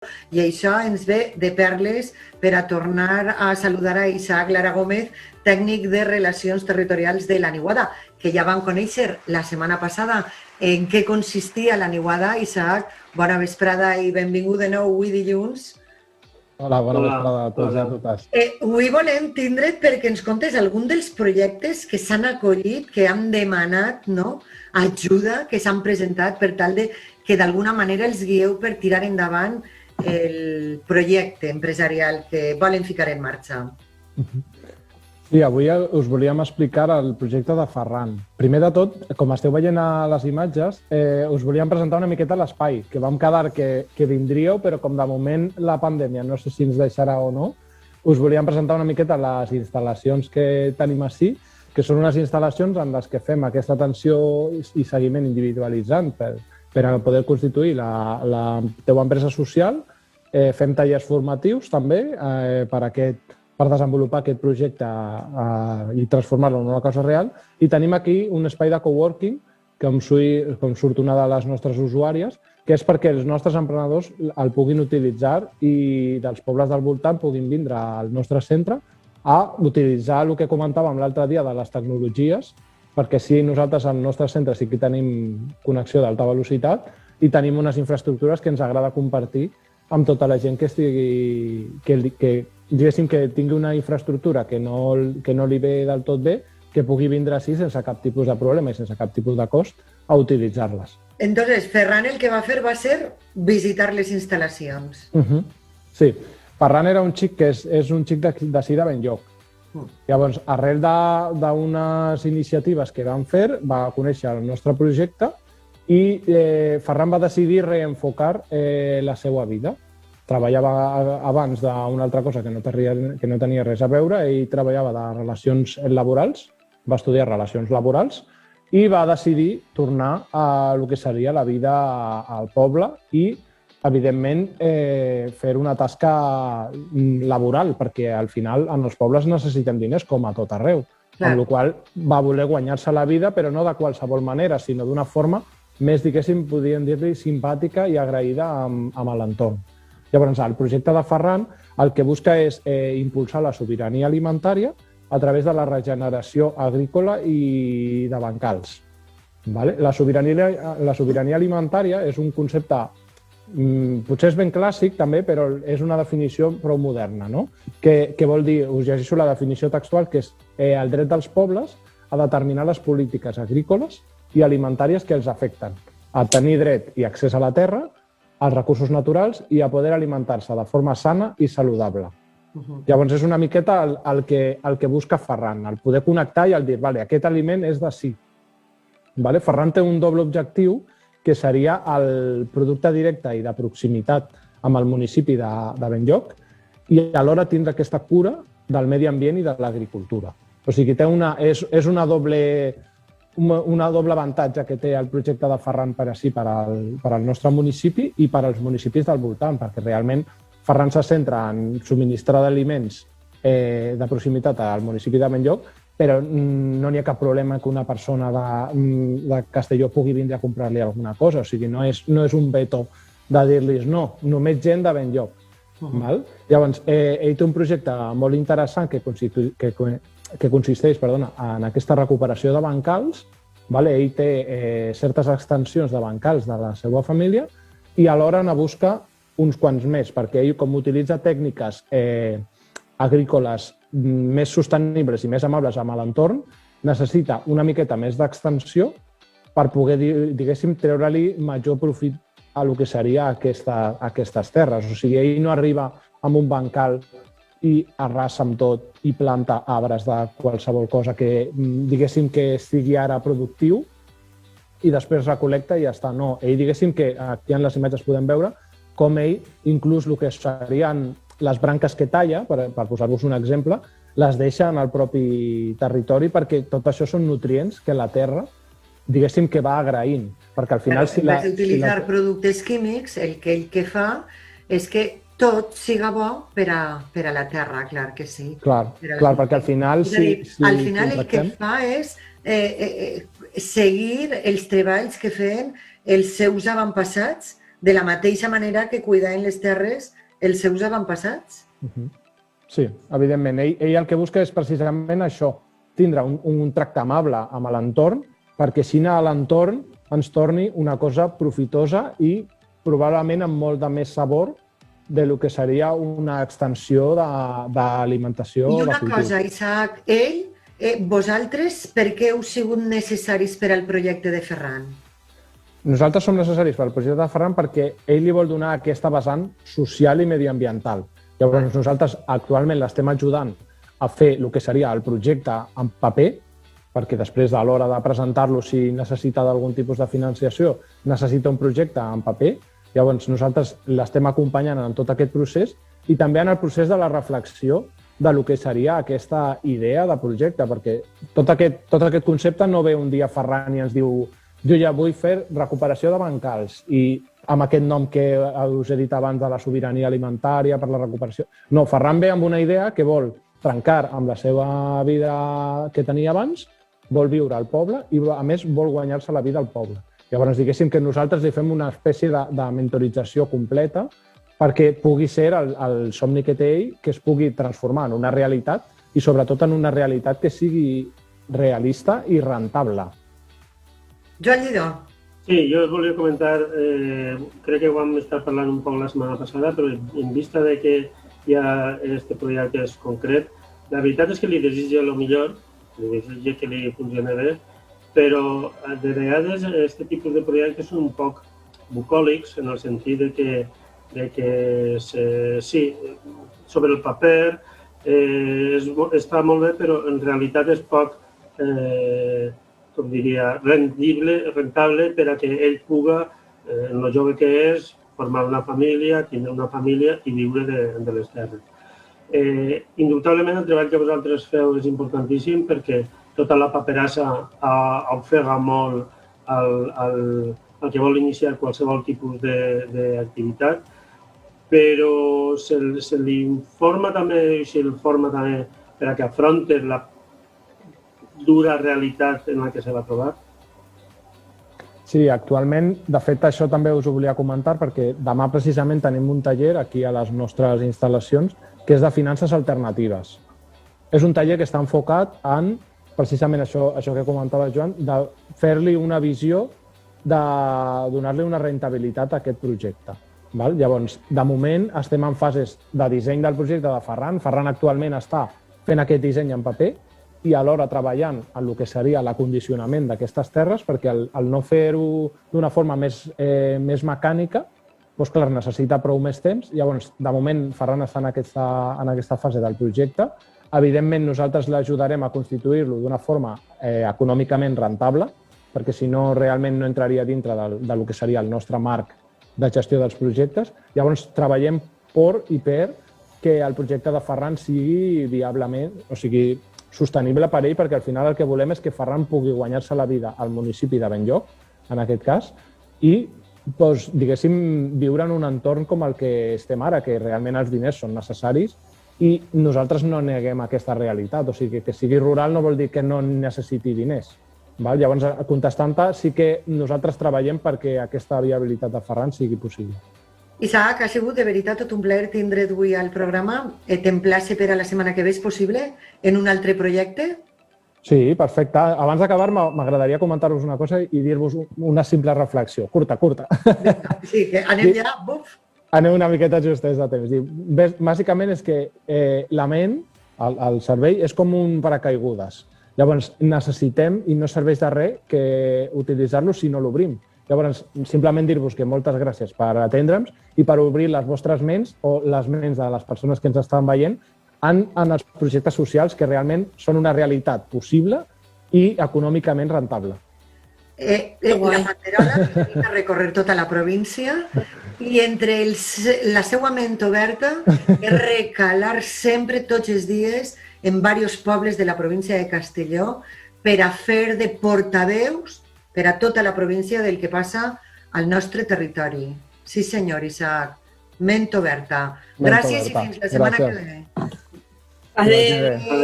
I això ens ve de perles per a tornar a saludar a Isaac Lara Gómez, tècnic de Relacions Territorials de la Niuada, que ja vam conèixer la setmana passada en què consistia la Niuada. Isaac, bona vesprada i benvingut de nou avui dilluns. Hola, bona vesprada a tots i a totes. Avui volem tindre't perquè ens contes algun dels projectes que s'han acollit, que han demanat ajuda, que s'han presentat per tal de que d'alguna manera els guieu per tirar endavant el projecte empresarial que volen ficar en marxa. Sí, avui us volíem explicar el projecte de Ferran. Primer de tot, com esteu veient a les imatges, us volíem presentar una miqueta l'espai, que vam quedar que vindríeu, però com de moment la pandèmia no sé si ens deixarà o no, us volíem presentar una miqueta les instal·lacions que tenim ací, que són unes instal·lacions en les que fem aquesta atenció i seguiment individualitzant per a poder constituir la teva empresa social. Fem tallers formatius també per desenvolupar aquest projecte i transformar-lo en una cosa real. I tenim aquí un espai de coworking, com surt una de les nostres usuàries, que és perquè els nostres emprenedors el puguin utilitzar i dels pobles del voltant puguin vindre al nostre centre a utilitzar el que comentàvem l'altre dia de les tecnologies, perquè sí, nosaltres al nostre centre sí que tenim connexió d'alta velocitat i tenim unes infraestructures que ens agrada compartir amb tota la gent que diguéssim que tingui una infraestructura que no li ve del tot bé, que pugui vindre així sense cap tipus de problema i sense cap tipus de cost a utilitzar-les. Entonces, Ferran el que va fer va ser visitar les instal·lacions. Sí, Ferran era un xic que és un xic d'ací de Benlloc. Llavors, arrel d'unes iniciatives que vam fer, va conèixer el nostre projecte i Ferran va decidir reenfocar la seva vida. Treballava abans d'una altra cosa que no tenia res a veure. Ell treballava de relacions laborals, va estudiar relacions laborals i va decidir tornar a el que seria la vida al poble i, evidentment, fer una tasca laboral, perquè al final en els pobles necessitem diners com a tot arreu. Amb la qual cosa va voler guanyar-se la vida, però no de qualsevol manera, sinó d'una forma més, diguéssim, podríem dir-li, simpàtica i agraïda amb l'entorn. Llavors, el projecte de Ferran el que busca és impulsar la sobirania alimentària a través de la regeneració agrícola i de bancals. La sobirania alimentària és un concepte, potser és ben clàssic també, però és una definició prou moderna. Què vol dir? Us llegeixo la definició textual, que és el dret dels pobles a determinar les polítiques agrícoles i alimentàries que els afecten, a tenir dret i accés a la terra, als recursos naturals i a poder alimentar-se de forma sana i saludable. Llavors, és una miqueta el que busca Ferran, el poder connectar i el dir, aquest aliment és d'ací. Ferran té un doble objectiu, que seria el producte directe i de proximitat amb el municipi de Benlloc i alhora tindre aquesta cura del medi ambient i de l'agricultura. O sigui, és una doble avantatge que té el projecte de Ferran per al nostre municipi i per als municipis del voltant, perquè realment Ferran se centra en subministrar d'aliments de proximitat al municipi de Benlloc, però no n'hi ha cap problema que una persona de Castelló pugui vindre a comprar-li alguna cosa. O sigui, no és un veto de dir-los no, només gent de Benlloc. Llavors, ell té un projecte molt interessant que consisteix en aquesta recuperació de bancals. Ell té certes extensions de bancals de la seva família i alhora n'ha busca uns quants més, perquè ell, com utilitza tècniques agrícoles més sostenibles i més amables amb l'entorn, necessita una miqueta més d'extensió per poder, diguéssim, treure-li major profit a el que seria aquestes terres. O sigui, ell no arriba amb un bancal i arrasa amb tot i planta arbres de qualsevol cosa que, diguéssim, que sigui ara productiu i després recol·lecta i ja està. No, ell, diguéssim, que aquí en les imatges podem veure com ell, inclús el que serien les branques que talla, per posar-vos un exemple, les deixa en el propi territori perquè tot això són nutrients que la terra, diguéssim, que va agraint. Perquè al final... En vez d'utilitzar productes químics, el que ell fa és que tot siga bo per a la terra, clar que sí. Clar, perquè al final... Al final el que fa és seguir els treballs que feien els seus avantpassats de la mateixa manera que cuidaven les terres els seus avantpassats. Sí, evidentment. Ell el que busca és precisament això, tindre un tracte amable amb l'entorn, perquè així a l'entorn ens torni una cosa profitosa i probablement amb molt de més sabor del que seria una extensió d'alimentació. I una cosa, Isaac, vosaltres, per què heu sigut necessaris per al projecte de Ferran? Nosaltres som necessaris per al projecte de Ferran perquè ell li vol donar aquesta vessant social i mediambiental. Llavors, nosaltres actualment l'estem ajudant a fer el que seria el projecte en paper, perquè després a l'hora de presentar-lo, si necessita d'algun tipus de financiació, necessita un projecte en paper. Llavors, nosaltres l'estem acompanyant en tot aquest procés i també en el procés de la reflexió de lo que seria aquesta idea de projecte, perquè tot aquest concepte no ve un dia Ferran i ens diu jo ja vull fer recuperació de bancals i amb aquest nom que us he dit abans de la sobirania alimentària per la recuperació. No, Ferran ve amb una idea que vol trencar amb la seva vida que tenia abans, vol viure al poble i, a més, vol guanyar-se la vida al poble. Llavors, diguéssim que nosaltres li fem una espècie de mentorització completa perquè pugui ser el somni que té ell, que es pugui transformar en una realitat i, sobretot, en una realitat que sigui realista i rentable. Joan Lledó. Sí, jo us volia comentar, crec que ho vam estar parlant un poc la setmana passada, però en vista de que hi ha aquest projecte concret, la veritat és que li desitjo el millor, li desitjo que li funcioni bé, però de vegades aquest tipus de projectes són un poc bucòlics en el sentit de que sí, sobre el paper està molt bé, però en realitat és poc, com diria, rentable per a que ell puga, en el jove que és, formar una família, tindre una família i viure de les terres. Indubtablement el treball que vosaltres feu és importantíssim perquè tota la paperassa ofega molt el que vol iniciar qualsevol tipus d'activitat, però se l'informa també, per a que afronti la dura realitat en la que se va trobar. Sí, actualment, de fet, això també us ho volia comentar perquè demà precisament tenim un taller aquí a les nostres instal·lacions que és de finances alternatives. És un taller que està enfocat en precisament això que comentava Joan, de fer-li una visió, de donar-li una rentabilitat a aquest projecte. Llavors, de moment estem en fases de disseny del projecte de Ferran. Ferran actualment està fent aquest disseny en paper i alhora treballant en el que seria l'acondicionament d'aquestes terres, perquè al no fer-ho d'una forma més mecànica, doncs clar, necessita prou més temps. Llavors, de moment, Ferran està en aquesta fase del projecte. Evidentment, nosaltres l'ajudarem a constituir-lo d'una forma econòmicament rentable, perquè si no, realment no entraria dintre del que seria el nostre marc de gestió dels projectes. Llavors, treballem per que el projecte de Ferran sigui viablement, o sigui, sostenible per ell, perquè al final el que volem és que Ferran pugui guanyar-se la vida al municipi de Benlloc, en aquest cas, i, diguéssim, viure en un entorn com el que estem ara, que realment els diners són necessaris i nosaltres no neguem aquesta realitat. O sigui, que sigui rural no vol dir que no necessiti diners. Llavors, contestant-te, sí que nosaltres treballem perquè aquesta viabilitat de Ferran sigui possible. Isaac, ha sigut de veritat tot un plaer tindre't avui al programa. T'emplace per a la setmana que ve, és possible, en un altre projecte? Sí, perfecte. Abans d'acabar, m'agradaria comentar-vos una cosa i dir-vos una simple reflexió. Curta. Sí, que anem ja, buf! Anem una miqueta justes de temps. Bàsicament és que la ment, el cervell, és com un paracaigudes. Llavors, necessitem, i no serveix de res, que utilitzar-lo si no l'obrim. Llavors, simplement dir-vos que moltes gràcies per atendre'ns i per obrir les vostres ments o les ments de les persones que ens estan veient en els projectes socials que realment són una realitat possible i econòmicament rentable. La Manterola necessita recórrer tota la província i entre la seva ment oberta és recalar sempre, tots els dies, en diversos pobles de la província de Castelló per a fer de portaveus per a tota la província del que passa al nostre territori. Sí, senyor Isaac, ment oberta. Gràcies i fins la setmana que ve. Adéu.